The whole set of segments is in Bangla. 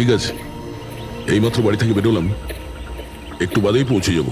ঠিক আছে, এইমাত্র বাড়ি থেকে বেরোলাম, একটু বাদেই পৌঁছে যাব।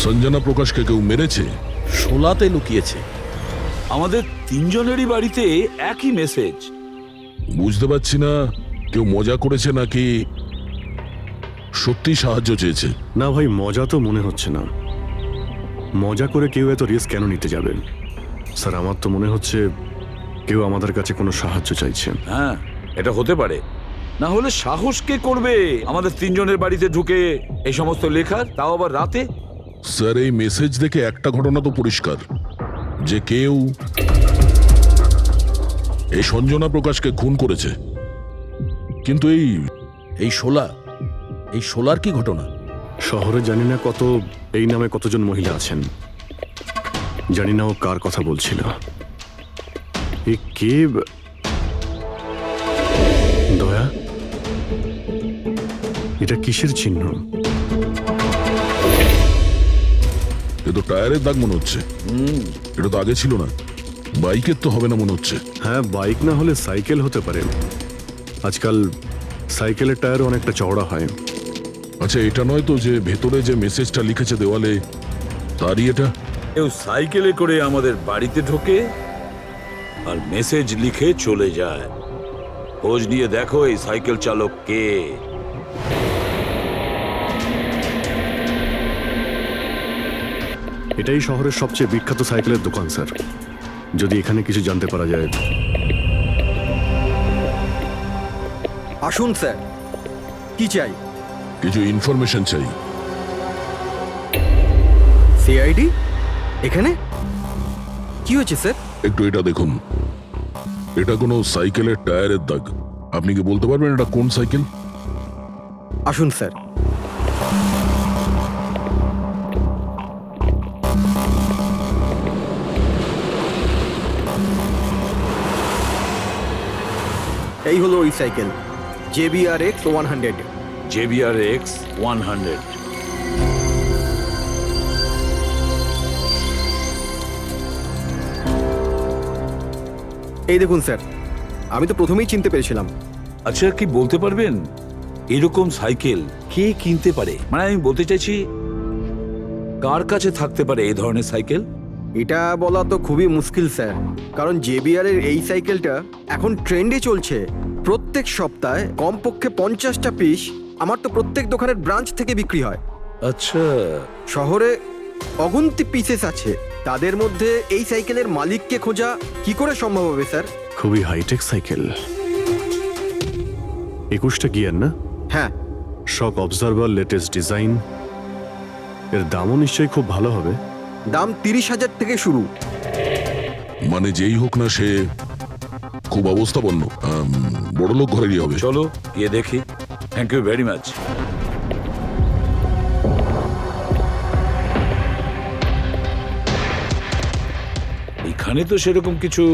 সঞ্জনা প্রকাশকে কেউ মেরেছে? শোলাতে লুকিয়েছে। আমাদের তিনজনেরই বাড়িতে একই মেসেজ। বুঝতে পারছি না কেউ মজা করেছে নাকি সত্যি সাহায্য চেয়েছে। না ভাই, মজা তো মনে হচ্ছে না। মজা করে কেউ এত রিস্ক কেন নিতে যাবে? স্যার, আমার তো মনে হচ্ছে কেউ আমাদের কাছে কোনো সাহায্য চাইছে। হ্যাঁ, এটা হতে পারে। না হলে সাহস কে করবে আমাদের তিনজনের বাড়িতে ঢুকে এই সমস্ত লেখার, তাও আবার রাতে? স্যার, এই মেসেজ দেখে একটা ঘটনা তো পরিষ্কার, যে কেউ এই সঞ্জনা প্রকাশকে খুন করেছে। কিন্তু এই শোলার কি ঘটনা? শহরে জানি না এই নামে কতজন মহিলা আছেন, জানি না ও কার কথা বলছিল। এ কে? দয়া, এটা কিসের চিহ্ন? এ তো টায়ারের দাগ মনে হচ্ছে। এটা তো আগে ছিল না। বাইকের তো হবে না মনে হচ্ছে। হ্যাঁ, বাইক না হলে সাইকেল হতে পারে। আজকাল সাইকেলের টায়ার অনেকটা চওড়া হয়। আচ্ছা, এটা নয় তো যে ভেতরে যে মেসেজটা লিখেছে দেওয়ালে, তারই এটা? কেউ সাইকেলে করে আমাদের বাড়িতে ঢোকে আর মেসেজ লিখে চলে যায়। খোঁজ নিয়ে দেখো এই সাইকেল চালক কে। এটাই শহরের সবচেয়ে বিখ্যাত সাইকেলের দোকান স্যার। যদি এখানে কিছু জানতে পারা যায়। আসুন স্যার, কি চাই? কিছু ইনফরমেশন চাই। সিআইডি এখানে? কি হয়েছে স্যার? একটু এটা দেখুন, এটা কোনো সাইকেলের টায়ারের দাগ। আপনি কি বলতে পারবেন এটা কোন সাইকেল? আসুন স্যার। এই হলো ওই সাইকেল, JBRX 100। JBRX 100। এই দেখুন স্যার, আমি তো প্রথমেই চিনতে পেরেছিলাম। আচ্ছা, কি বলতে পারবেন এরকম সাইকেল কে কিনতে পারে? মানে আমি বলতে চাইছি, কার কাছে থাকতে পারে এই ধরনের সাইকেল? এটা বলা তো খুবই মুশকিল স্যার, কারণ JBR এর এই সাইকেলটা এখন ট্রেন্ডে চলছে। প্রত্যেক সপ্তাহে কমপক্ষে 50টা পিস আমার তো প্রত্যেক দোকানের ব্রাঞ্চ থেকে বিক্রি হয়। আচ্ছা, শহরে অগুন্তি পিসেস আছে, তাদের মধ্যে এই সাইকেলের মালিককে খোঁজা কি করে সম্ভব হবে স্যার? খুবই হাইটেক সাইকেল। 21টা গিয়ার না? হ্যাঁ। শক অবজারভার, লেটেস্ট ডিজাইন। এর দামও নিশ্চয়ই খুব ভালো হবে। দাম 30,000 থেকে শুরু। মানে যেই হোক না সে খুব অবস্থাপন্ন, বড়লোক ঘরেরই হবে। চলো গিয়ে দেখি। Thank you very much. এখানে তো সেরকম কিছু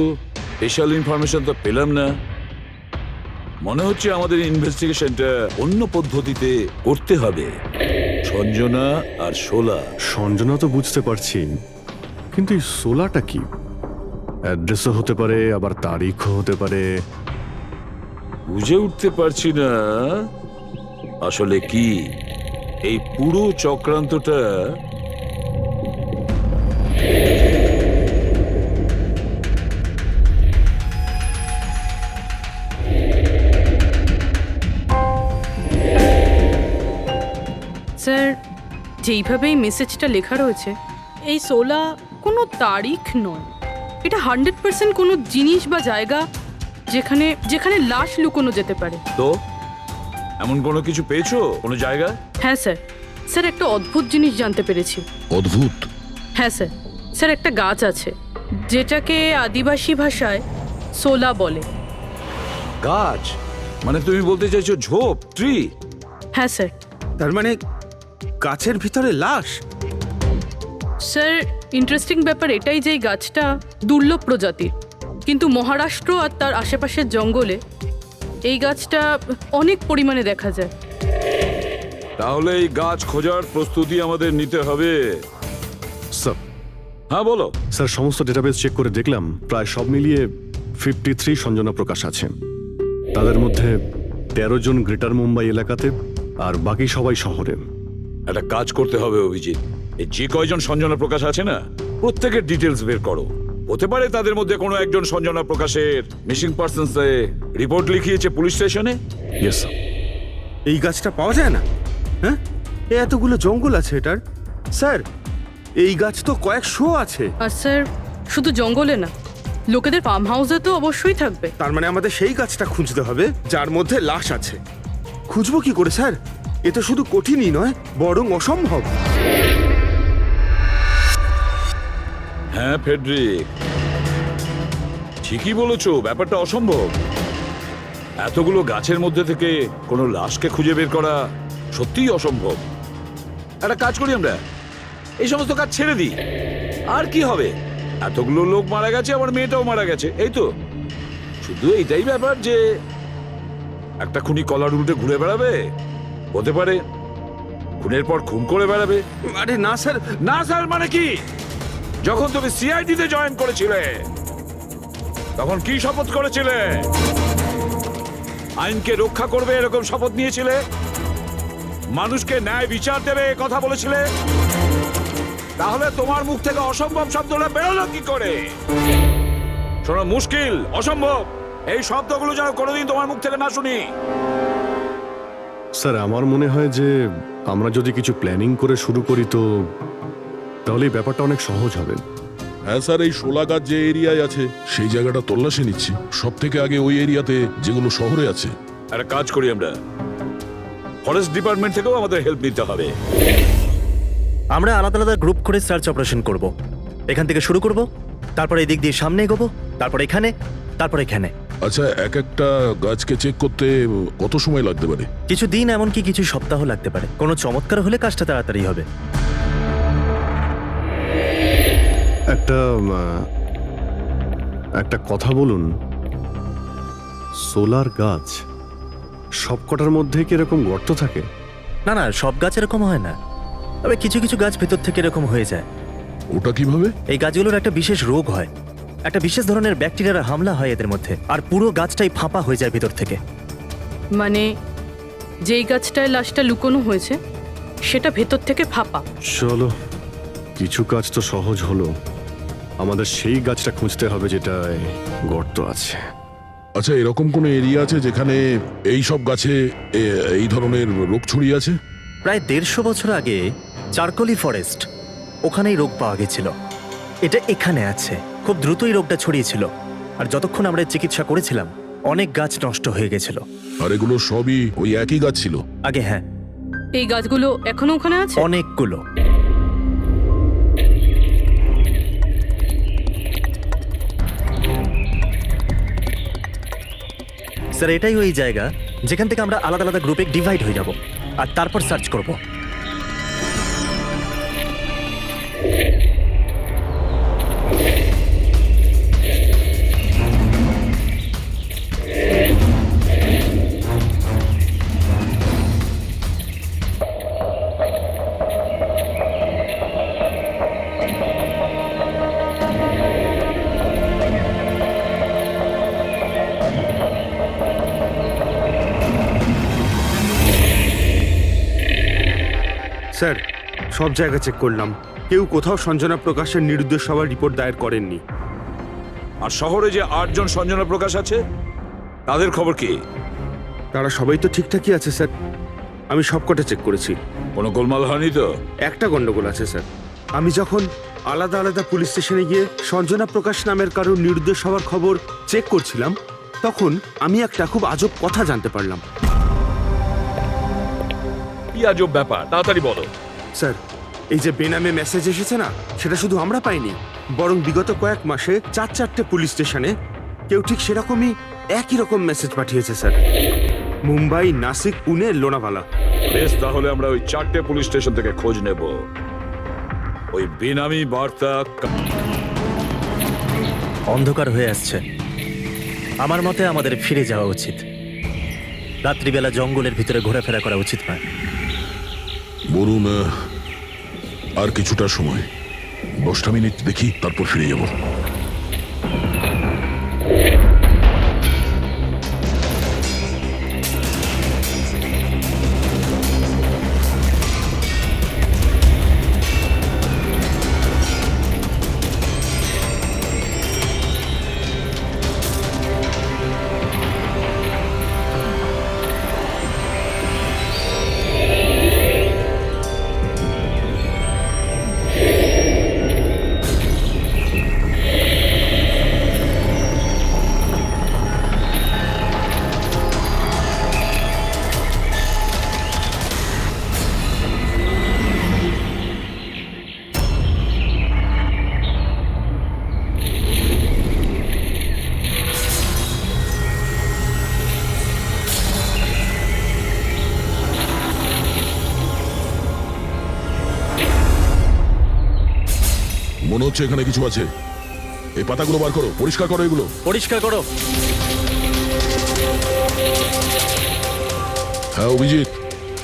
স্পেশাল ইনফরমেশন তো পেলাম না। মনে হচ্ছে আমাদের ইনভেস্টিগেশনটা অন্য পদ্ধতিতে করতে হবে। সঞ্জনা আর শোলা। সঞ্জনা তো বুঝতে পারছি, কিন্তু এই সোলাটা কি? অ্যাড্রেসও হতে পারে, আবার তারিখও হতে পারে। বুঝে উঠতে পারছি না আসলে কি এই পুরো চক্রান্তটা। স্যার, যেইভাবে এই মেসেজটা লেখা রয়েছে, এই 16 কোনো তারিখ নয়। এটা 100% কোনো জিনিস বা জায়গা যেখানে যেখানে লাশ লুকোনো যেতে পারে। তো এমন কোনো কিছু পেয়েছো, কোনো জায়গা? হ্যাঁ স্যার, স্যার একটা অদ্ভুত জিনিস জানতে পেরেছি। অদ্ভুত? হ্যাঁ স্যার, স্যার একটা গাছ আছে যেটাকে আদিবাসী ভাষায় সোলা বলে। গাছ মানে তুমি বলতে চাইছো ঝোপ, ট্রি? হ্যাঁ স্যার। তার মানে গাছের ভিতরে লাশ? স্যার ইন্টারেস্টিং ব্যাপার এটাই যে এই গাছটা দুর্লভ প্রজাতির, কিন্তু মহারাষ্ট্র আর তার আশেপাশের জঙ্গলে এই গাছটা অনেক পরিমাণে দেখা যায়। তাহলে এই গাছ খোঁজার প্রস্তুতি আমাদের নিতে হবে। স্যার হ্যাঁ বলো। স্যার সমস্ত ডেটাবেস চেক করে দেখলাম প্রায় সব মিলিয়ে 53 সঞ্জনা প্রকাশ আছে। তাদের মধ্যে 13 জন গ্রেটার মুম্বাই এলাকাতে আর বাকি সবাই শহরে। একটা কাজ করতে হবে অভিজিৎ, এই যে কয়জন সঞ্জনা প্রকাশ আছে না প্রত্যেকের ডিটেলস বের করো। হতে পারে তাদের মধ্যে কোনো একজন সঞ্জনা প্রকাশের মিসিং পার্সনস রিপোর্ট লিখিয়েছে পুলিশ স্টেশনে। Yes sir. এই গাছটা পাওয়া যায় না? হ্যাঁ, এতগুলো জঙ্গল আছে এটার। স্যার এই গাছ তো কয়েকশো আছে। আর স্যার শুধু জঙ্গলে না, লোকেদের ফার্ম হাউসে তো অবশ্যই থাকবে। তার মানে আমাদের সেই গাছটা খুঁজতে হবে যার মধ্যে লাশ আছে। খুঁজবো কি করে স্যার? এ তো শুধু কঠিনই নয়, বরং অসম্ভব। হ্যাঁ ফেডরিক, ঠিকই বলেছো, ব্যাপারটা অসম্ভব। এতগুলো গাছের মধ্যে থেকে কোনো লাশকে খুঁজে বের করা সত্যিই অসম্ভব। একটা কাজ করি আমরা, এই সমস্ত কাজ ছেড়ে দিই। আর কি হবে, এতগুলো লোক মারা গেছে, আমার মেয়েটাও মারা গেছে, এই তো। শুধু এইটাই ব্যাপার যে একটা খুনি কলার উল্টে ঘুরে বেড়াবে, হতে পারে খুনের পর খুন করে বেড়াবে। আরে না স্যার। না স্যার মানে কি? যখন তুমি সিআইডিতে জয়েন করেছিলে তখন কি শপথ করেছিলে? আইনকে রক্ষা করবে এরকম শপথ নিয়েছিলে? মানুষকে ন্যায় বিচার দেবে এ কথা বলেছিলে? তাহলে তোমার মুখ থেকে অসম্ভব শব্দটা বেরোলো কি করে? শোনো, মুশকিল, অসম্ভব, এই শব্দগুলো যেন কোনোদিন তোমার মুখ থেকে না শুনি। স্যার আমার মনে হয় যে আমরা যদি কিছু প্ল্যানিং করে শুরু করি তো তাহলে এই ব্যাপারটা অনেক সহজ হবে। হ্যাঁ স্যার, এই শোলা গাছ যে এরিয়ায় আছে সেই জায়গাটা তল্লাশি নিচ্ছি। সব থেকে আগে ওই এরিয়াতে যেগুলো শহরে আছে। একটা কাজ করি আমরা, ফরেস্ট ডিপার্টমেন্ট থেকেও আমাদের হেল্প নিতে হবে। আমরা আলাদা আলাদা গ্রুপ করে সার্চ অপারেশন করব। এখান থেকে শুরু করব, তারপর এই দিক দিয়ে সামনে এগোবো, তারপর এখানে, তারপর এখানে। আচ্ছা, এক একটা গাছকে চেক করতে কত সময় লাগতে পারে? কিছু দিন, এমনকি কিছু সপ্তাহ লাগতে পারে। কোনো চমৎকার হলে কাজটা তাড়াতাড়ি হবে। একটা কথা বলুন, সোলার গাছ সবকটার মধ্যে কি এরকম গর্ত থাকে? না না, সব গাছ এরকম হয় না, তবে কিছু কিছু গাছ ভেতর থেকে এরকম হয়ে যায়। ওটা কিভাবে? এই গাছগুলোর একটা বিশেষ রোগ হয়, একটা বিশেষ ধরনের ব্যাকটেরিয়ার হামলা হয় এদের মধ্যে, আর পুরো গাছটাই ফাঁপা হয়ে যায় ভেতর থেকে। মানে যেই গাছটায় লাশটা লুকোনো হয়েছে সেটা ভেতর থেকে ফাঁপা। চলো, কিছু কাজ তো সহজ হলো, আমাদের সেই গাছটা খুঁজতে হবে যেটায় গর্ত আছে। আচ্ছা, এরকম কোনো এরিয়া আছে যেখানে এই সব গাছে এই ধরনের রোগ ছড়িয়ে আছে? প্রায় 150 বছর আগে চারকোলি ফরেস্ট, ওখানেই রোগ পাওয়া গেছিল। এটা এখানে আছে। খুব দ্রুতই রোগটা ছড়িয়েছিল, আর যতক্ষণ আমরা চিকিৎসা করেছিলাম অনেক গাছ নষ্ট হয়ে গেছিল। আর এগুলো সবই ওই একই গাছ ছিল? আগে হ্যাঁ, এই গাছগুলো এখনো ওখানে আছে? অনেকগুলো। স্যার এটাই ওই জায়গা যেখান থেকে আমরা আলাদা আলাদা গ্রুপে ডিভাইড হয়ে যাব আর তারপর সার্চ করব। স্যার সব জায়গা চেক করলাম, কেউ কোথাও সঞ্জনা প্রকাশের নিরুদ্দেশ হওয়ার রিপোর্ট দায়ের করেননি। আর শহরে যে 8 জন সঞ্জনা প্রকাশ আছে তাদের খবর কি? তারা সবাই তো ঠিকঠাকই আছে স্যার, আমি সবকটা চেক করেছি। কোনো গোলমাল হয়নি তো? একটা গন্ডগোল আছে স্যার। আমি যখন আলাদা আলাদা পুলিশ স্টেশনে গিয়ে সঞ্জনা প্রকাশ নামের কারোর নিরুদ্দেশ হওয়ার খবর চেক করছিলাম, তখন আমি একটা খুব আজব কথা জানতে পারলাম। কি আজব ব্যাপার, তাড়াতাড়ি বলো। স্যার এই যে বেনামে মেসেজ এসেছে না, সেটা শুধু আমরা পাইনি, বরং বিগত কয়েক মাসে 4-4টে পুলিশ স্টেশনে কেউ ঠিক সেরকমই একই রকম মেসেজ পাঠিয়েছে স্যার। মুম্বাই, নাসিক, পুনে, লোনাভালা। বেশ, তাহলে আমরা ওই 4টে পুলিশ স্টেশন থেকে খোঁজ নেব। ওই বেনামি বার্তা অন্ধকার হয়ে আসছে। আমার মতে আমাদের ফিরে যাওয়া উচিত। রাত্রিবেলা জঙ্গলের ভিতরে ঘোরাফেরা করা উচিত নয়। বলুন, আর কিছুটা সময়, 10টা মিনিট দেখি, তারপর ফিরে যাব। মনে হচ্ছে এখানে কিছু আছে। এই পাতাগুলো বার করো, পরিষ্কার করো এগুলো। পরিষ্কার করো। হ্যাঁ অভিজিৎ,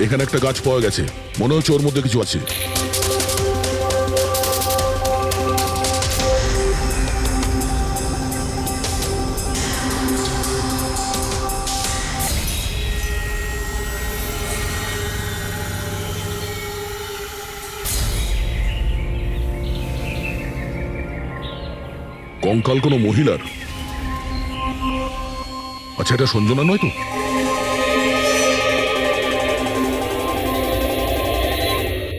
এখানে একটা গাছ পাওয়া গেছে, মনে হচ্ছে ওর মধ্যে কিছু আছে। কঙ্কাল কোনো মহিলার? আচ্ছা, এটা সঞ্জনা নয় তো?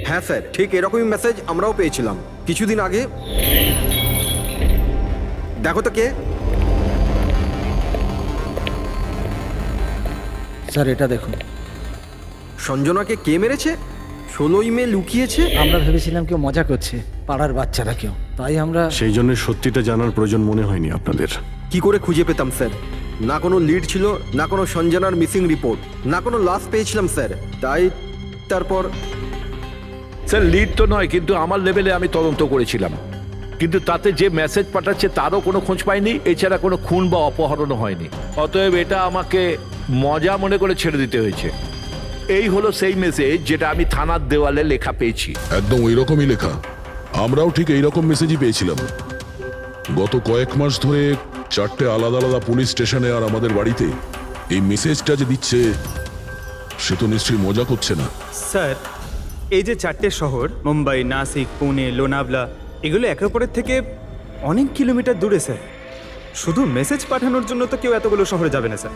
হ্যাঁ স্যার, ঠিক এরকমই মেসেজ আমরাও পেয়েছিলাম কিছুদিন আগে। দেখো তো কে। স্যার এটা দেখুন। সঞ্জনাকে কে মেরেছে? 16ই মে লুকিয়েছে। আমরা ভেবেছিলাম কেউ মজা করছে, পাড়ার বাচ্চারা কেউ, তাই আমরা সেই জন্য সত্যিটা জানার প্রয়োজন মনে হয়নি আপনাদের। কি করে খুঁজে পেতাম স্যার? না কোনো লিড ছিল, না কোনো সঞ্জনার মিসিং রিপোর্ট, না কোনো লাশ পেয়েছিলাম স্যার। তাই তারপর স্যার লিড তো নয়, কিন্তু আমার লেভেলে আমি তদন্ত করেছিলাম, কিন্তু তাতে যে মেসেজ পাঠাচ্ছে তারও কোনো খোঁজ পাইনি, এছাড়া কোনো খুন বা অপহরণও হয়নি। অতএব এটা আমাকে মজা মনে করে ছেড়ে দিতে হয়েছে। এই হলো সেই মেসেজ যেটা আমি থানার দেওয়ালে লেখা পেয়েছি। একদম ওই রকমই লেখা। আমরাও ঠিক এইরকম মেসেজই পেয়েছিলাম। গত কয়েক মাস ধরে 4টে আলাদা আলাদা পুলিশ স্টেশনে আর আমাদের বাড়িতে এই মেসেজটা যে দিচ্ছে, সে তো নিশ্চয়ই মজা করছে না। স্যার, এই যে 4টে শহর মুম্বাই, নাসিক, পুনে, লোনাভলা, এগুলো একে অপরের থেকে অনেক কিলোমিটার দূরে স্যার। শুধু মেসেজ পাঠানোর জন্য তো কেউ এতগুলো শহরে যাবে না স্যার।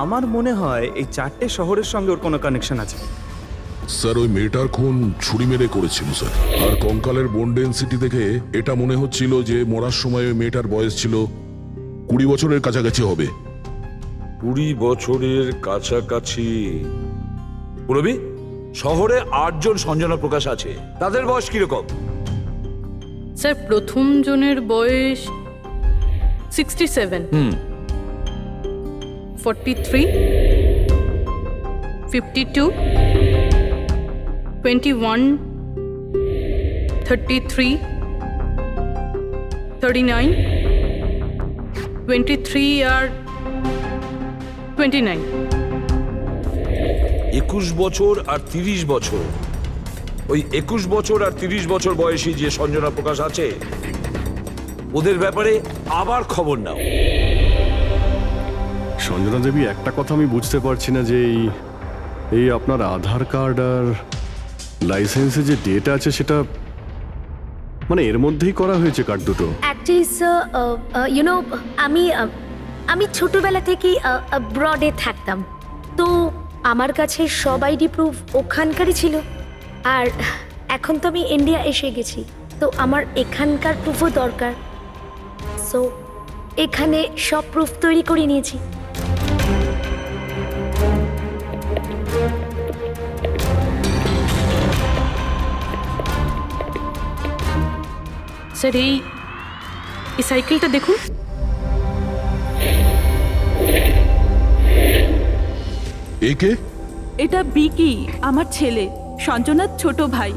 আমার মনে হয় এই 4টে শহরের সঙ্গে ওর কোনো কানেকশন আছে। স্যার, ওই মেয়েটার খুন ছুরি মেরে করেছিল স্যার। আর কঙ্কালের বোন ডেন্সিটি দেখে এটা মনে হচ্ছিল যে মরার সময় ওই মেয়েটার বয়স ছিল 20 বছরের কাছাকাছি হবে। 20 বছরের কাছাকাছি। পুরবি, শহরে 8 জন সঞ্জনা প্রকাশ আছে, তাদের বয়স কিরকম? স্যার, প্রথম জনের বয়স 67, 43, 52, 21, 33, 39, 23 আর 29। 21 বছর আর 30 বছর। ওই 21 বছর আর 30 বছর বয়সী যে সঞ্জনা প্রকাশ আছে, ওদের ব্যাপারে আবার খবর নাও। সঞ্জনা দেবী, একটা কথা আমি বুঝতে পারছি না যে এই আপনার আধার কার্ড আর লাইসেন্সে যে ডেট আছে সেটা মানে এর মধ্যেই করা হয়েছে কার্ড দুটো। অ্যাকচুয়ালি স্যার, আমি ছোটবেলা থেকেই ব্রডে থাকতাম, তো আমার কাছে সব আইডি প্রুফ ওখানকারই ছিল। আর এখন তো আমি ইন্ডিয়া এসে গেছি, তো আমার এখানকার প্রুফও দরকার। সো এখানে সব প্রুফ তৈরি করে নিয়েছি। স্যার এই সাইকেলটা দেখুন। একে এটা বিকি, আমার ছেলে, সঞ্জনার ছোট ভাই।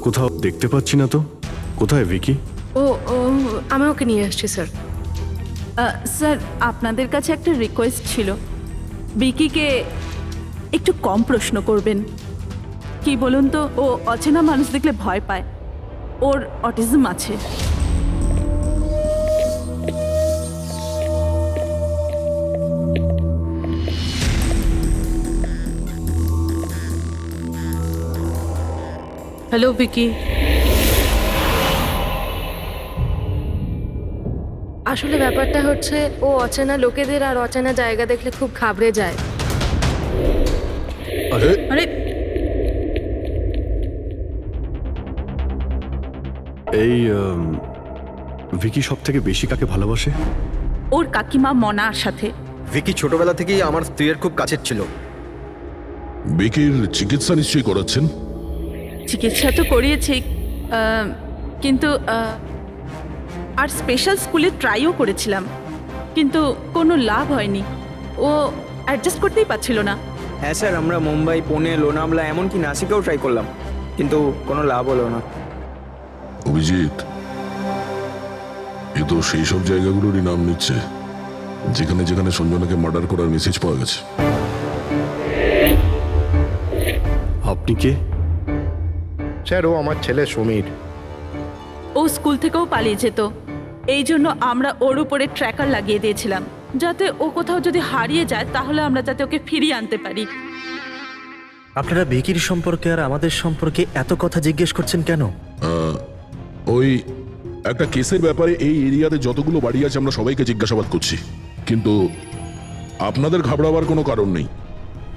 কোথাও দেখতে পাচ্ছি না তো। কোথায় ভিকি? ও ও আমি ওকে নিয়ে আসছি স্যার। স্যার আপনাদের কাছে একটা রিকোয়েস্ট ছিল, বিকিকে একটু কম প্রশ্ন করবেন। কি বলুন তো, ও অচেনা মানুষ দেখলে ভয় পায়, ওর অটিজম আছে। হ্যালো বিকি। আসলে ব্যাপারটা হচ্ছে ও অচেনা লোকেদের আর অচেনা জায়গা দেখলে খুব ঘাবড়ে যায়। আরে এই ভিকি সব থেকে বেশি কাকে ভালোবাসে? ওর কাকিমা মনার সাথে। ভিকি ছোটবেলা থেকেই আমার স্ত্রীর খুব কাছের ছিল। বিকির চিকিৎসা নিশ্চয়ই করাচ্ছেন? চিকিৎসা তো করিয়েছি, কিন্তু আর স্পেশাল স্কুলে ট্রাইও করেছিলাম, কিন্তু কোনো লাভ হয়নি। ও অ্যাডজাস্ট করতেই পারছিল না। হ্যাঁ স্যার, আমরা মুম্বাই, পুনে, লোনাভলা এমনকি নাসিকেও ট্রাই করলাম, কিন্তু কোনো লাভ হলো না। অভিজিৎ, এ তো সেই সব জায়গাগুলোরই নাম নিচ্ছে যেখানে যেখানে সঞ্জনাকে মার্ডার করার মেসেজ পাওয়া গেছে। আপনি কে? স্যার, ও আমার ছেলে সমীর। ও স্কুল থেকেও পালিয়ে যেত, এই জন্য আমরা ওর উপরে ট্র্যাকার লাগিয়ে দিয়েছিলাম, যাতে ও কোথাও যদি হারিয়ে যায় তাহলে আমরা যাতে ওকে ফিরিয়ে আনতে পারি। আপনারা ভিকির সম্পর্কে আর আমাদের সম্পর্কে এত কথা জিজ্ঞেস করছেন কেন? ওই একটা কেসের ব্যাপারে এই এরিয়াতে যতগুলো বাড়ি আছে আমরা সবাইকে জিজ্ঞাসাবাদ করছি, কিন্তু আপনাদের ঘাবড়াবার কোনো কারণ নেই।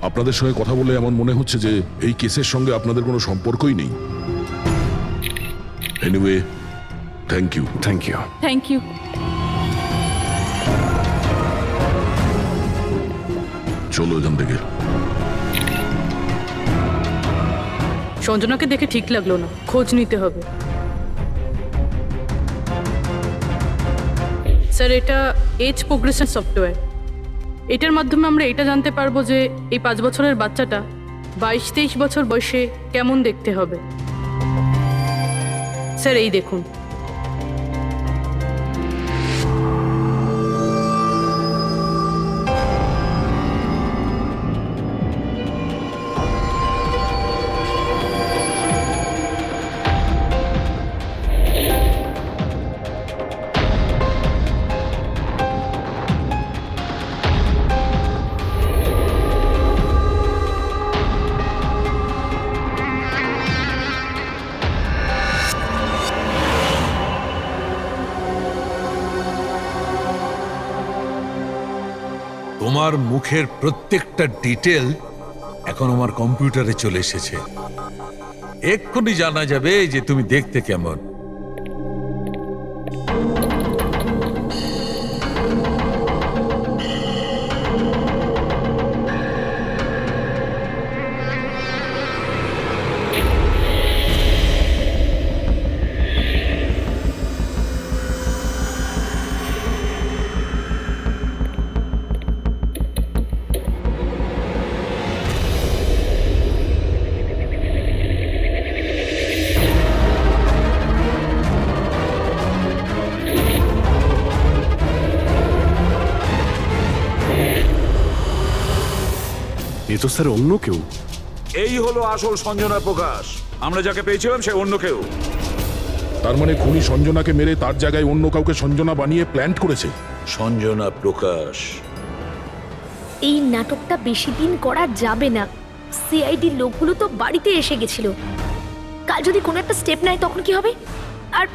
আপনাদের সঙ্গে কথা বলে এমন মনে হচ্ছে যে এই কেসের সঙ্গে আপনাদের কোনো সম্পর্কই নেই। Anyway, thank you. Thank you. Thank you. চলো এখান থেকে। সঞ্জনাকে দেখে ঠিক লাগলো না, খোঁজ নিতে হবে। স্যার, এটা এজ প্রোগ্রেশন সফটওয়্যার। এটার মাধ্যমে আমরা এটা জানতে পারবো যে এই 5 বছরের বাচ্চাটা 22-23 বছর বয়সে কেমন দেখতে হবে। স্যার এই দেখুন। তোমার মুখের প্রত্যেকটা ডিটেল এখন আমার কম্পিউটারে চলে এসেছে। এক্ষুনি জানা যাবে যে তুমি দেখতে কেমন। এ তো স্যার অন্য কেউ। এই হলো আসল সঞ্জনা প্রকাশ। আমরা যাকে পেয়েছিলাম সে অন্য কেউ। তার মানে খুনি সঞ্জনাকে মেরে তার জায়গায় অন্য কাউকে সঞ্জনা বানিয়ে প্ল্যান্ট করেছে। সঞ্জনা প্রকাশ। এই নাটকটা বেশি দিন করা যাবে না। সিআইডি লোকগুলো তো বাড়িতে এসে গেছিল। কাল যদি কোনো একটা স্টেপ নেয় তখন কি হবে? আর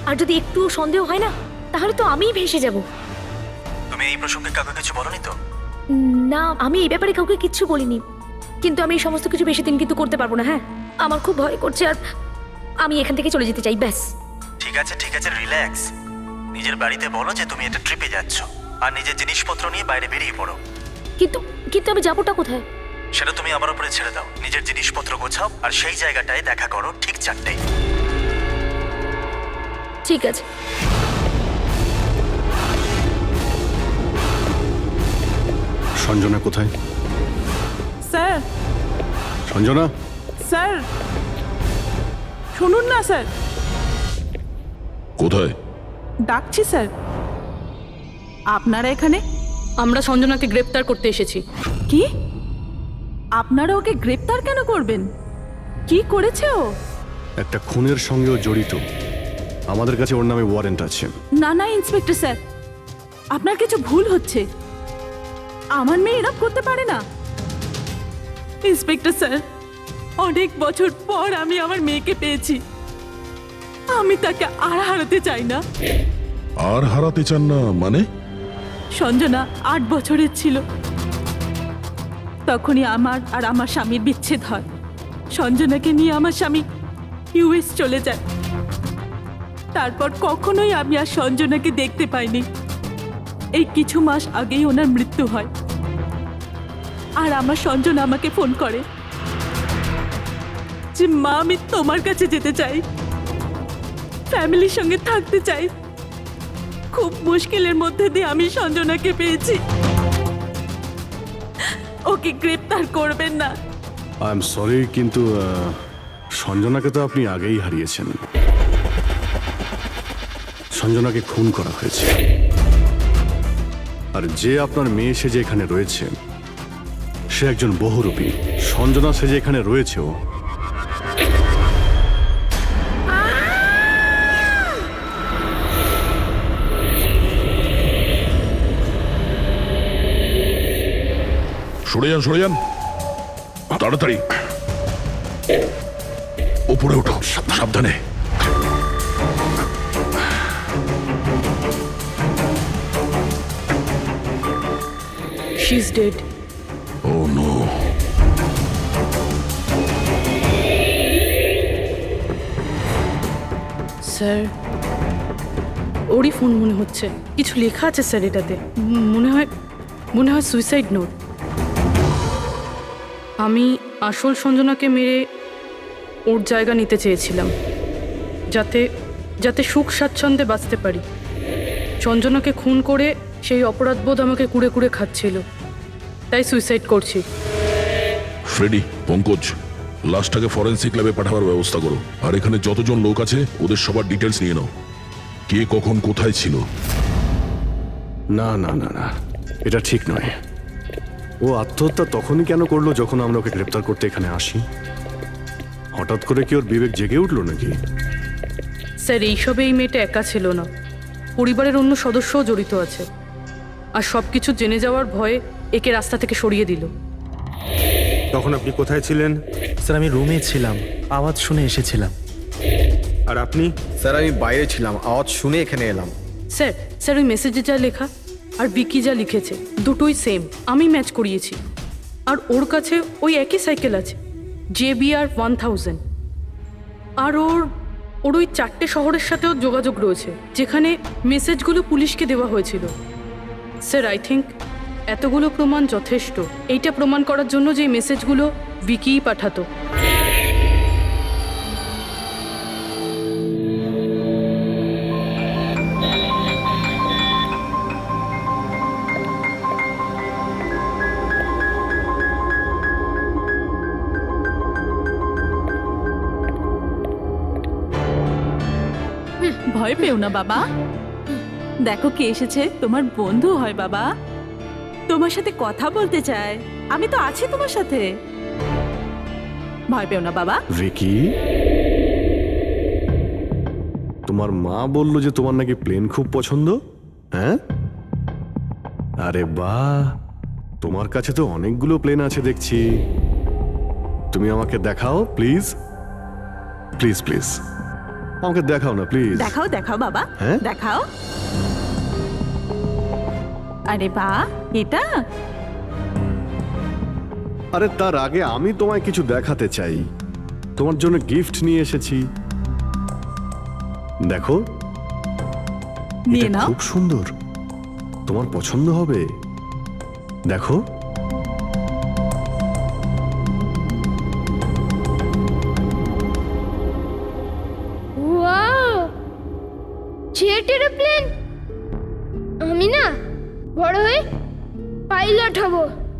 আর যদি একটুও সন্দেহ হয় না, তাহলে তো আমিই ভেসে যাব। তুমি এই প্রসঙ্গে কাউকে কিছু বলনি তো? না, আমি এই ব্যাপারে কাউকে কিচ্ছু বলিনি, কিন্তু আমি এই সমস্ত কিছু বেশি দিন কিন্তু করতে পারবো না। হ্যাঁ, আমার খুব ভয় করছে আর আমি এখান থেকে চলে যেতে চাই, ব্যাস। ঠিক আছে রিল্যাক্স। নিজের বাড়িতে বলো যে তুমি এটা ট্রিপে যাচ্ছ আর নিজের জিনিসপত্র নিয়ে বাইরে বেরিয়ে পড়ো। কিন্তু কিন্তু আমি যাবোটা কোথায়? সেটা তুমি আমার উপরে ছেড়ে দাও। নিজের জিনিসপত্র গোছাও আর সেই জায়গাটায় দেখা করো ঠিক 4টায়। ঠিক আছে। সঞ্জনা কোথায়? স্যার সঞ্জনা, স্যার শুনুন না স্যার, কোথায়? ডাকছি স্যার। আপনারা এখানে? আমরা সঞ্জনাকে গ্রেপ্তার করতে এসেছি। কি? আপনারা ওকে গ্রেপ্তার কেন করবেন? কি করেছে ও? একটা খুনের সঙ্গেও জড়িত। আমাদের কাছে ওর নামে ওয়ারেন্ট আছে। না না ইন্সপেক্টর স্যার, আপনার কিছু ভুল হচ্ছে। আমার মেয়ে এরকম করতে পারে না। ইন্সপেক্টর স্যার, অনেক বছর পর আমি আমার মেয়েকে পেয়েছি। আমি তাকে আর হারাতে চাই না। আর হারাতে চান না মানে? সঞ্জনা 8 বছরের ছিল, তখনই আমার আর আমার স্বামীর বিচ্ছেদ হয়। সঞ্জনাকে নিয়ে আমার স্বামী ইউএস চলে যায়। তারপর কখনোই আমি আর সঞ্জনাকে দেখতে পাইনি। এই কিছু মাস আগেই ওনার মৃত্যু হয়। আর আমার সঞ্জনা আমাকে ফোন করে যে মা, আমি তোমার কাছে যেতে চাই, ফ্যামিলির সঙ্গে থাকতে চাই। খুব মুশকিলের মধ্যে দিয়ে আমি সঞ্জনাকে পেয়েছি। ওকে গ্রেপ্তার করবেন না। আই এম সরি, কিন্তু সঞ্জনাকে তো আপনি আগেই হারিয়েছেন। সঞ্জনাকে খুন করা হয়েছে। আর যে আপনার মেয়ে সেজে এখানে রয়েছে সে একজন বহুরূপী। সঞ্জনা সেজে এখানে রয়েছেও। সরে যান, সরে যান, তাড়াতাড়ি উপরে ওঠো, সাবধানে। She is dead. Oh no. Sir, ওরই ফোন মনে হচ্ছে। কিছু লেখা আছে স্যার এটাতে। মনে হয় সুইসাইড নোট। আমি আসল সঞ্জনাকে মেরে ওর জায়গা নিতে চেয়েছিলাম, যাতে সুখ স্বাচ্ছন্দ্যে বাঁচতে পারি। সঞ্জনাকে খুন করে সেই অপরাধবোধ আমাকে কুড়ে কুড়ে খাচ্ছিল, তাই সুইসাইড করছি। ফ্রেডি, পঙ্কজ, লাশটাকে ফরেন্সিক ল্যাবে পাঠাবার ব্যবস্থা করো। আর এখানে যতজন লোক আছে ওদের সবার ডিটেলস নিয়ে নাও। কে কখন কোথায় ছিল। না না না না, এটা ঠিক নয়। ও আত্মহত্যা তখনই কেন করলো যখন আমরা ওকে গ্রেপ্তার করতে এখানে আসি? হঠাৎ করে কি ওর বিবেক জেগে উঠলো নাকি? স্যার, এইসবে এই মেয়েটা একা ছিল না, পরিবারের অন্য সদস্যও জড়িত আছে। আর সব কিছু জেনে যাওয়ার ভয়ে একে রাস্তা থেকে সরিয়ে দিল। তখন আপনি কোথায় ছিলেন? স্যার আমি রুমে ছিলাম, আওয়াজ শুনে এসেছিলাম। আর আপনি? স্যার আমি বাইরে ছিলাম, আওয়াজ শুনে এখানে এলাম। স্যার ওই মেসেজে যা লেখা আর বিকি যা লিখেছে দুটোই সেম। আমি ম্যাচ করিয়েছি। আর ওর কাছে ওই একই সাইকেল আছে, JBR 1000। আর ওর ওই 4টে শহরের সাথেও যোগাযোগ রয়েছে যেখানে মেসেজগুলো পুলিশকে দেওয়া হয়েছিল। স্যার, আই থিঙ্ক এতগুলো প্রমাণ যথেষ্ট এইটা প্রমাণ করার জন্য যে মেসেজগুলো বিকিই পাঠাতো। ভয় পেও না বাবা, দেখো কে এসেছে। তোমার বন্ধু হয় বাবা, তোমার সাথে কথা বলতে চায়। আমি তো আছি তোমার সাথে, ভয় পেও না বাবা। ভিকি, তোমার মা বললো যে তোমার নাকি প্লেন খুব পছন্দ। হ্যাঁ, আরে বাহ, তোমার কাছে তো অনেকগুলো প্লেন আছে দেখছি। তুমি আমাকে দেখাও প্লিজ, প্লিজ প্লিজ আমাকে দেখাও না প্লিজ। দেখাও দেখাও বাবা, হ্যাঁ? দেখাও। আরে বাহ, এটা? আরে তার আগে আমি তোমায় কিছু দেখাতে চাই। তোমার জন্য গিফট নিয়ে এসেছি, দেখো। নিয়ে এটা নাও। খুব সুন্দর, তোমার পছন্দ হবে, দেখো। Wow, jet aeroplane? আমি না বড় হয়ে পাইলট হব,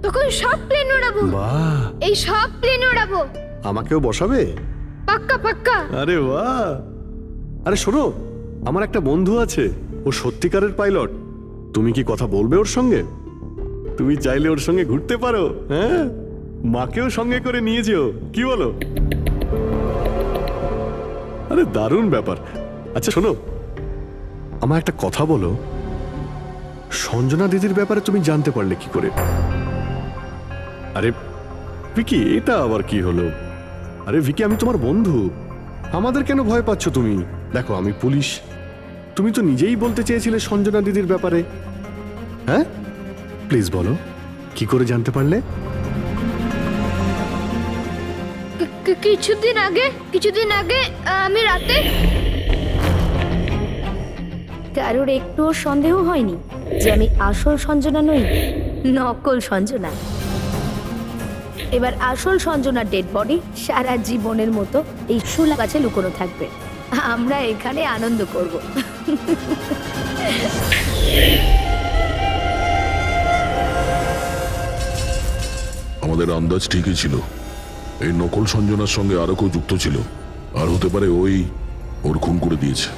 তখন সব প্লেন উড়াবো, বাহ, এই সব প্লেন উড়াবো, আমাকেও বসাবে? পাক্কা পাক্কা। আরে বাহ! আরে শোনো, আমার একটা বন্ধু আছে, ও সত্যিকারের পাইলট। তুমি কি কথা বলবে ওর সঙ্গে? তুমি চাইলে ওর সঙ্গে ঘুরতে পারো, হ্যাঁ? মাকেও সঙ্গে করে নিয়ে যেও, কি বলো? আরে দারুণ ব্যাপার। আচ্ছা শোনো, আমার একটা কথা বলো, সঞ্জনা দিদির ব্যাপারে তুমি জানতে পারলে কি করে? আরে ভিকি, এটা আবার কি হলো? আরে ভিকি, আমি তোমার বন্ধু, আমাদের কেন ভয় পাচ্ছ তুমি? দেখো আমি পুলিশ, তুমি তো নিজেই বলতে চেয়েছিলে সঞ্জনা দিদির ব্যাপারে, হ্যাঁ? প্লিজ বলো, কি করে জানতে পারলে? কিছুদিন আগে আমি রাতে। কারোর একটুও সন্দেহ হয়নি যে আমি আসল সঞ্জনা নই, নকল সঞ্জনা। এবার আসল সঞ্জনার ডেড বডি সারা জীবনের মতো এই শোলা গাছে লুকোনো থাকবে। আমরা এখানে আনন্দ করব। আমাদের আন্দাজ ঠিকই ছিল, এই নকল সঞ্জনার সঙ্গে আরো কেউ যুক্ত ছিল, আর হতে পারে ওই ওর খুন করে দিয়েছে।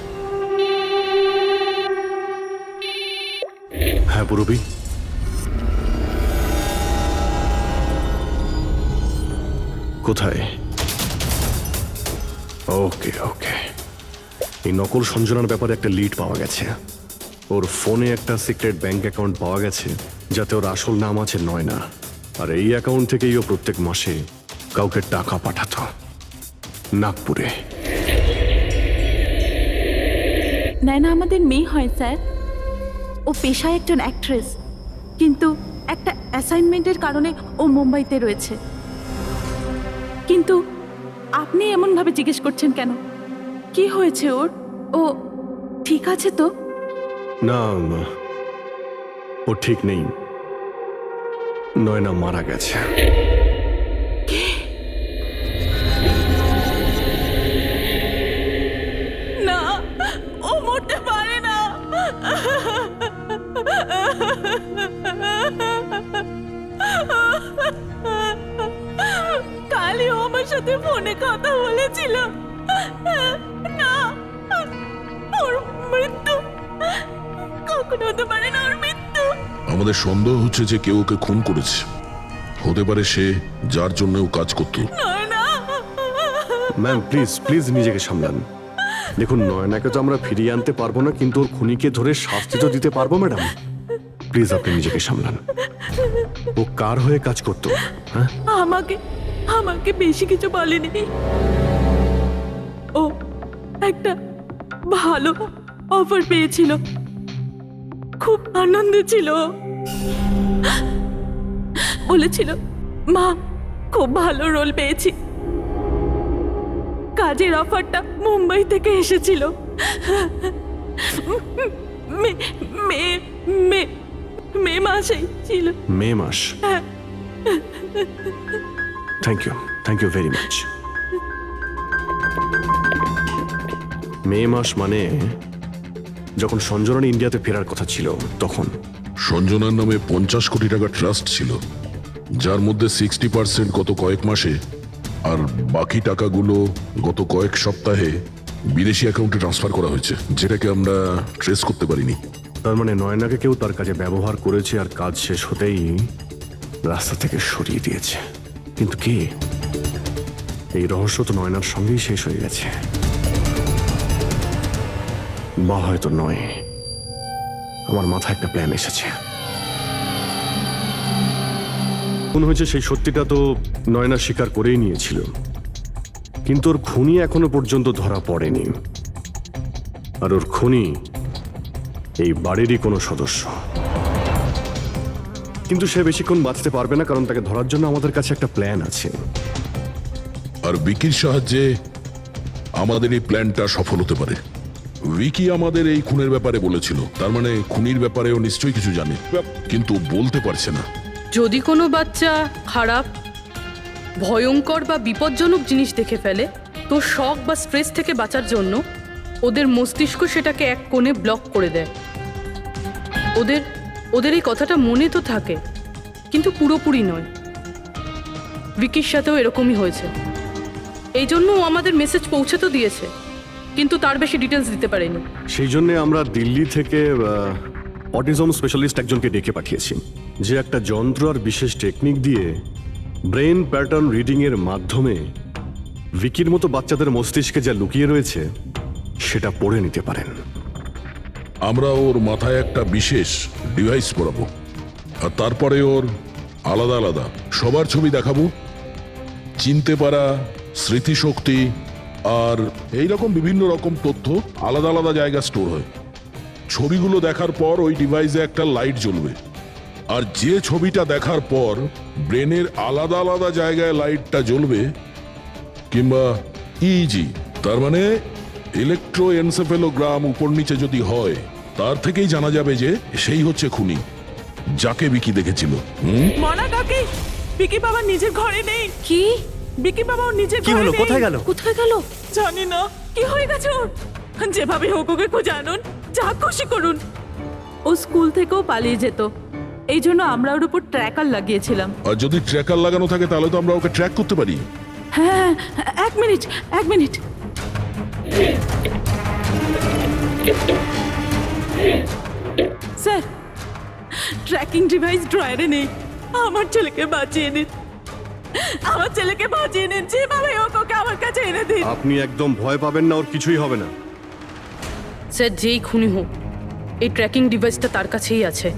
হ্যাঁ পুরবি, কোথায়? ওকে ওকে, এই নকল সঞ্জনার ব্যাপারে একটা লিড পাওয়া গেছে। ওর ফোনে একটা সিক্রেট ব্যাংক অ্যাকাউন্ট পাওয়া গেছে, যাতে ওর আসল নাম আছে নয়না। আর এই অ্যাকাউন্ট থেকেই ও প্রত্যেক মাসে কাউকে টাকা পাঠাতো নাগপুরে। নয়না আমাদের মেয়ে হয় স্যার, ও পেশায় একজন অ্যাক্ট্রেস, কিন্তু একটা অ্যাসাইনমেন্টের কারণে ও মুম্বাইতে রয়েছে। কিন্তু আপনি এমনভাবে জিজ্ঞেস করছেন কেন? কি হয়েছে ওর? ও ঠিক আছে তো? না, ও ঠিক নেই, নয়না মারা গেছে। না, ও মরতে পারে না। কালই ও আমার সাথে ফোনে কথা বলেছিল। না, ওর মৃত্যু কখনো হতে পারে না, ওর মৃত্যু। আমাদের সন্দেহ হচ্ছে যে কেউ ওকে খুন করেছে, হতে পারে সে যার জন্য ও কাজ করত। ম্যাম প্লিজ প্লিজ নিজেকে সামলান। দেখুন, নয়নাকে তো আমরা ফিরিয়ে আনতে পারবো না, কিন্তু ওর খুনিকে ধরে শাস্তি তো দিতে পারবো ম্যাডাম। প্লিজ আপনি নিজেকে সামলান। ও কার হয়ে কাজ করতো? হ্যাঁ, আমাকে বেশি কিছু বলেনি। ও একটা ভালো অফার পেয়েছিল, খুব আনন্দে ছিল। বলেছিল, মা খুব ভালো রোল পেয়েছি। কাজের অফারটা মুম্বাই থেকে এসেছিল। মে মাসেই ছিল। মে মাস? Thank you very much. May মাস মানে যখন সঞ্জনার ইন্ডিয়াতে ফেরার কথা ছিল তখন। সঞ্জনার নামে 50 কোটি টাকা ট্রাস্ট ছিল, যার মধ্যে 60% গত কয়েক মাসে আর বাকি টাকাগুলো গত কয়েক সপ্তাহে বিদেশি অ্যাকাউন্টে ট্রান্সফার করা হয়েছে, যেটাকে আমরা ট্রেস করতে পারিনি। তার মানে নয়নাকে কেউ তার কাজে ব্যবহার করেছে, আর কাজ শেষ হতেই রাস্তা থেকে সরিয়ে দিয়েছে। কিন্তু কে? এই রহস্য তো নয়নার সঙ্গেই শেষ হয়ে গেছে, বা হয়তো নয়। আমার মাথায় একটা প্ল্যান এসেছে। মনে হয়েছে সেই সত্যিটা তো নয়না স্বীকার করেই নিয়েছিল, কিন্তু ওর খুনি এখনো পর্যন্ত ধরা পড়েনি। আর ওর খুনি এই বাড়িরই কোনো সদস্য। কিন্তু সে বেশিক্ষণ বাঁচতে পারবে না, কারণ তাকে ধরার জন্য আমাদের কাছে একটা প্ল্যান আছে। আর বিকির সাহায্যে আমাদের এই প্ল্যানটা সফল হতে পারে। উইকি আমাদের এই খুনের ব্যাপারে বলেছিল, তার মানে খুনির ব্যাপারেও নিশ্চয়ই কিছু জানে, কিন্তু বলতে পারছে না। যদি কোনো বাচ্চা খারাপ, ভয়ঙ্কর বা বিপজ্জনক জিনিস দেখে ফেলে, তো শক বা স্ট্রেস থেকে বাঁচার জন্য ওদের মস্তিষ্ক সেটাকে এক কোণে ব্লক করে দেয়। ওদের ওদের এই কথাটা মনে তো থাকে, কিন্তু পুরোপুরি নয়। ভিকির সাথেও এরকমই হয়েছে। এই জন্য ও আমাদের মেসেজ পৌঁছে তো দিয়েছে, কিন্তু তার বেশি ডিটেলস দিতে পারেনি। সেই জন্য আমরা দিল্লি থেকে অটিজম স্পেশালিস্ট একজনকে ডেকে পাঠিয়েছি, যে একটা যন্ত্র আর বিশেষ টেকনিক দিয়ে ব্রেন প্যাটার্ন রিডিং এর মাধ্যমে ভিকির মতো বাচ্চাদের মস্তিষ্কে যা লুকিয়ে রয়েছে সেটা পড়ে নিতে পারেন। আমরা ওর মাথায় একটা বিশেষ ডিভাইস পরাবো, আর তারপরে ওর আলাদা আলাদা সবার ছবি দেখাবো। চিনতে পারা, স্মৃতিশক্তি আর এইরকম বিভিন্ন রকম তথ্য আলাদা আলাদা জায়গায় স্টোর হয়। ছবিগুলো দেখার পর ওই ডিভাইসে একটা লাইট জ্বলবে, আর যে ছবিটা দেখার পর ব্রেনের আলাদা আলাদা জায়গায় লাইটটা জ্বলবে, কিংবা ইজি তার মানে ইলেকট্রোএনসেফেলোগ্রাম উপর নিচে যদি হয়, তার থেকেই জানা যাবে যে সেই হচ্ছে খুনি, যাকে বিকি দেখেছিল। মনা কাকি, বিকি বাবা নিজের ঘরে নেই। কি? বিকি বাবা ওর নিজের কি ঘরে হলো? নেই। কোথায় গেল? কোথায় গেল জানি না। কি হয়ে গেছে ওর? যেভাবে হোক ওকে খুঁজে আনুন, যা খুশি করুন। ও স্কুল থেকেও পালিয়ে যেত, এই জন্য আমরা ওর উপর ট্র্যাকার লাগিয়েছিলাম। আর যদি ট্র্যাকার লাগানো থাকে তাহলে তো আমরা ওকে ট্র্যাক করতে পারি। হ্যাঁ, এক মিনিট। স্যার, ট্র্যাকিং ডিভাইস ড্রয়ারে নেই। আমার ছেলেকে বাঁচিয়ে নিন, যেভাবে হোক ওকে আমার কাছে এনে দিন। আপনি একদম ভয় পাবেন না, ওর কিছুই হবে না। স্যার, যেই খুনি হোক, এই ট্র্যাকিং ডিভাইসটা তার কাছেই আছে।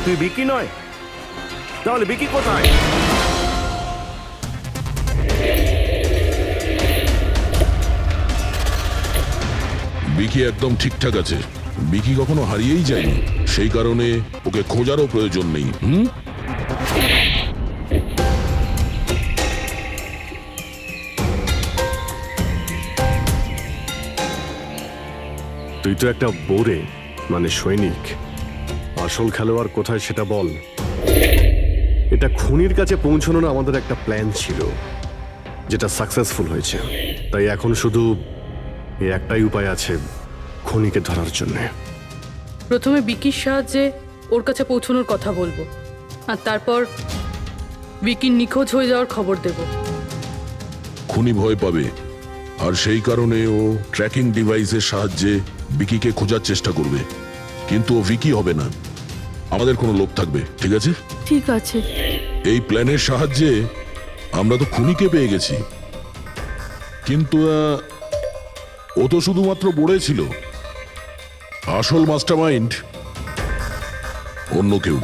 তুই বিকি নয়, তাহলে বিকি কোথায়? বিকি একদম ঠিকঠাক আছে। বিকি কখনো হারিয়েই যায়নি, সেই কারণে ওকে খোঁজারও প্রয়োজন নেই। তুই তো একটা বোরে, মানে সৈনিক। আসল খেলোয়াড় কোথায় সেটা বল। এটা খুনির কাছে পৌঁছানোর আমাদের একটা প্ল্যান ছিল, যেটা সাকসেসফুল হয়েছে। তাই এখন শুধু এই একটাই উপায় আছে খুনিকে ধরার জন্য। প্রথমে বিকির সাহায্যে ওর কাছে পৌঁছানোর কথা বলবো, আর তারপর বিকির নিখোঁজ হয়ে যাওয়ার খবর দেব। খুনি ভয় পাবে, আর সেই কারণে ও ট্র্যাকিং ডিভাইসের সাহায্যে বিকিকে খোঁজার চেষ্টা করবে। কিন্তু ও ভিকি হবে না, আমাদের কোনো লোক থাকবে। ঠিক আছে? ঠিক আছে। এই প্ল্যানের সাহায্যে আমরা তো খুনিকে পেয়ে গেছি, কিন্তু ও তো শুধুমাত্র বড়ে ছিল। আসল মাস্টারমাইন্ড অন্য কেউ।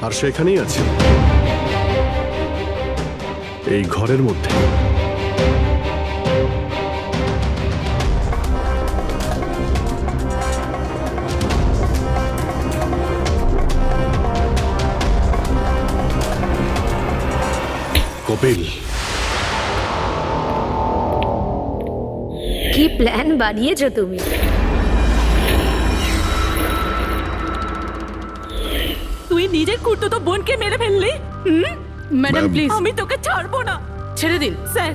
আর সেখানেই আছে, এই ঘরের মধ্যে। কপিল, কি প্ল্যান বানিয়েছো তুমি? তুই নিজের কুর্তুতো বোনকে মেরে ফেললি। ম্যাডাম প্লিজ, আমি তোকে ছাড়বো না। ছেড়ে দিন। স্যার,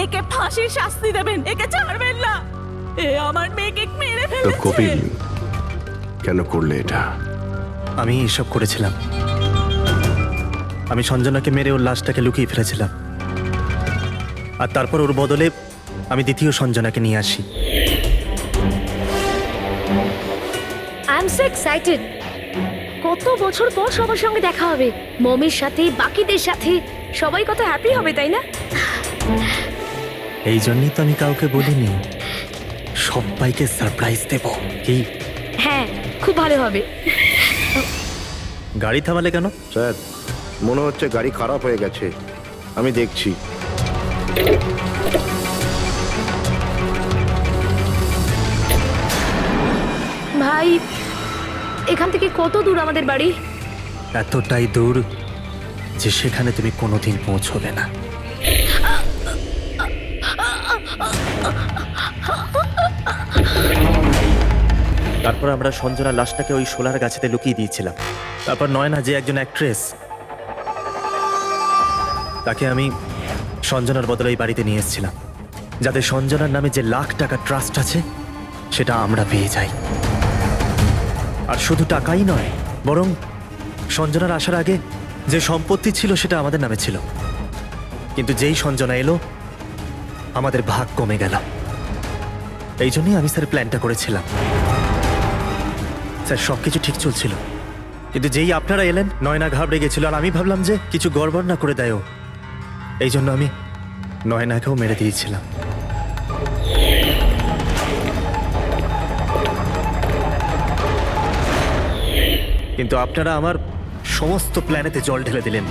একে ফাঁসির শাস্তি দেবেন, একে ছাড়বেন না। এ আমার মেয়েকে মেরে তো ফেলেছে। কপিল, কেন করলে এটা? আমি এসব করেছিলাম। আমি সঞ্জনাকে মেরে ওর লাশটাকে লুকিয়ে ফেলেছিলাম, আর তারপর ওর বদলে আমি দ্বিতীয় সঞ্জনাকে নিয়ে আসি। I am so excited. কত বছর পর সবার সঙ্গে দেখা হবে, মমির সাথে, বাকিদের সাথে। সবাই কত হ্যাপি হবে, তাই না? এই জন্যই তো আমি কাউকে বলিনি, সবাইকে সারপ্রাইজ দেব। কি? হ্যাঁ, খুব ভালো হবে। গাড়ি থামালে কেন? স্যার, মনে হচ্ছে গাড়ি খারাপ হয়ে গেছে, আমি দেখছি। ভাই, এখান থেকে কত দূর আমাদের বাড়ি? এতটাই দূর যে সেখানে তুমি কোনোদিন পৌঁছবে না। তারপর আমরা সঞ্জনার লাশটাকে ওই শোলার গাছেতে লুকিয়ে দিয়েছিলাম। তারপর নয়না যে একজন অ্যাক্ট্রেস, তাকে আমি সঞ্জনার বদলে এই বাড়িতে নিয়ে এসেছিলাম, যাতে সঞ্জনার নামে যে লাখ টাকা ট্রাস্ট আছে সেটা আমরা পেয়ে যাই। আর শুধু টাকাই নয়, বরং সঞ্জনার আসার আগে যে সম্পত্তি ছিল সেটা আমাদের নামে ছিল, কিন্তু যেই সঞ্জনা এলো আমাদের ভাগ কমে গেল। এই জন্যই আমি স্যার প্ল্যানটা করেছিলাম। স্যার সবকিছু ঠিক চলছিল, কিন্তু যেই আপনারা এলেন নয়না ঘাবড়ে গেছিল, আর আমি ভাবলাম যে কিছু গড়বড় না করে দেয় ও। এই জন্য আমি নয়নাকেও মেরে দিয়েছিলাম। কিন্তু আপনারা আমার সমস্ত প্ল্যানেতে জল ঢেলে দিলেন।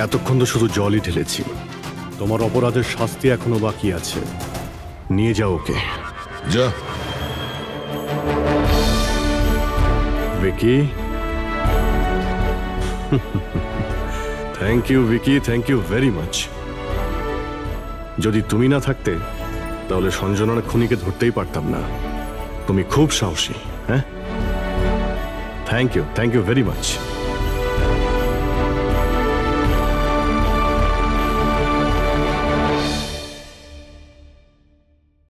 এতক্ষণ তো শুধু জলই ঢেলেছি। তোমার অপরাধের শাস্তি এখনো বাকি আছে। নিয়ে যাও ওকে। যা। Vicky, thank you Vicky, thank you very much. যদি তুমি না থাকতে তাহলে সঞ্জনার খুনিকে ধরতেই পারতাম না। তুমি খুব সাহসী। হ্যাঁ, থ্যাংক ইউ ভেরি মাচ।